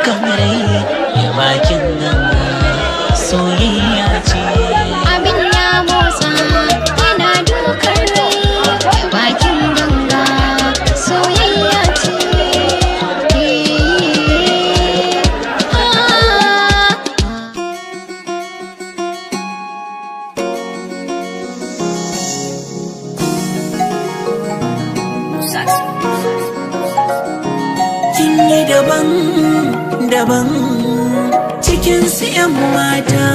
dukan rai bakin ganga soyayya ce. Abin ya motsa yana dukan rai bakin ganga soyayya ce. Kin yi daban cikin su 'yan mata,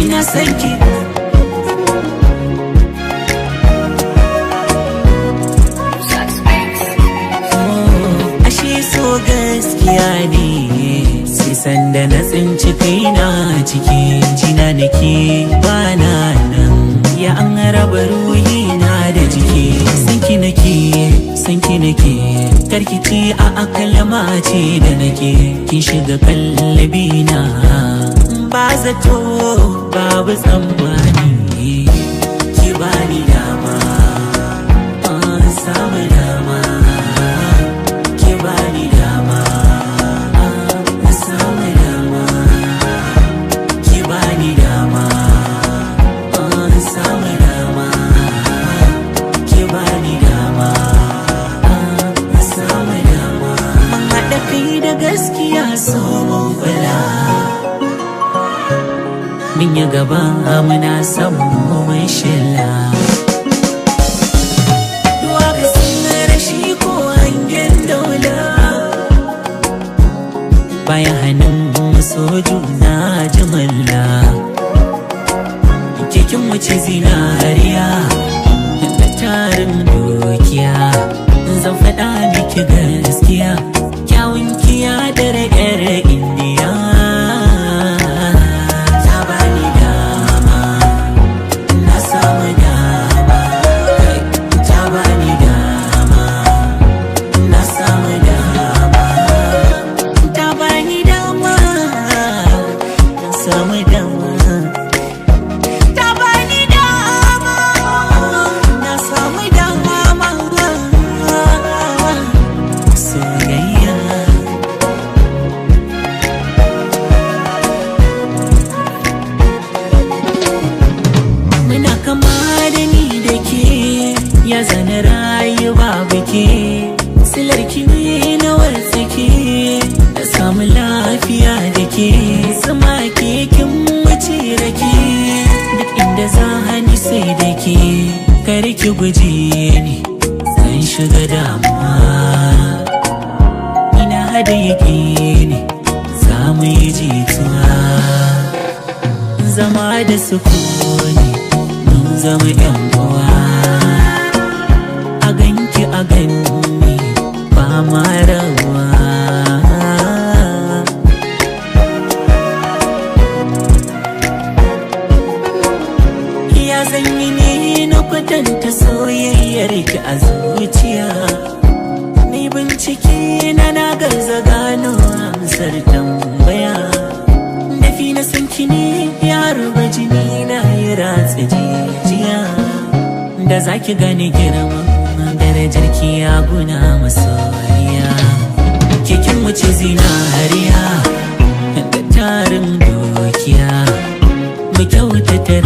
ina son ki. Ashe so gaskiya ne, sai sanda na tsinci kaina cikin jina nake bana nan, ya an raba ruhina da jiki. Sanki nake karkici a akalma ce da nake, kin shiga kallabina ba zato babu tsammani. Ki bani dama samu dama, ki bani dama samu dama, ki bani dama samu dama, ki bani dama samu dama. Mun haɗa kai da gaskiya so mun kula, mun yi gaba muna son mu mai shilla. Duwa ka sun rashi ko hangen daula, bayan hannun so juna jimalla. Kikin wuce zinariya da tarin dukiya, zan faɗa miki gaskiya, kyawun kiya da ra'yar indiya. Ta bani dama na samu dama, ta bani dama na samu dama, ta bani dama na samu dama, ta bani dama na samu dama. Soyayya muna kama da ni da ke, ya zana rayu babu ke, silarki ne na wartsake, da samu lafiya da ke, sama ke kin wuce rake, duk inda za ni sai da ke, kar ki guje ni zan shiga damuwa. Ina hada yake ne za mu yi jituwa, zama da sukuni mun zama 'yan uwa. A ganki a ganni ba ma rabuwa, ya zanyi ne na kwatanta soyayyar ki a zuciya. Ni bincike na gaza gano amsar tambaya, dafi na san ki ne ya ruba jini na ya ratsa jijiya. Da zaki gane girman darajar ki ya guna masoyiya, kikin wuce zinariya da tarin dukiya, mu kyautata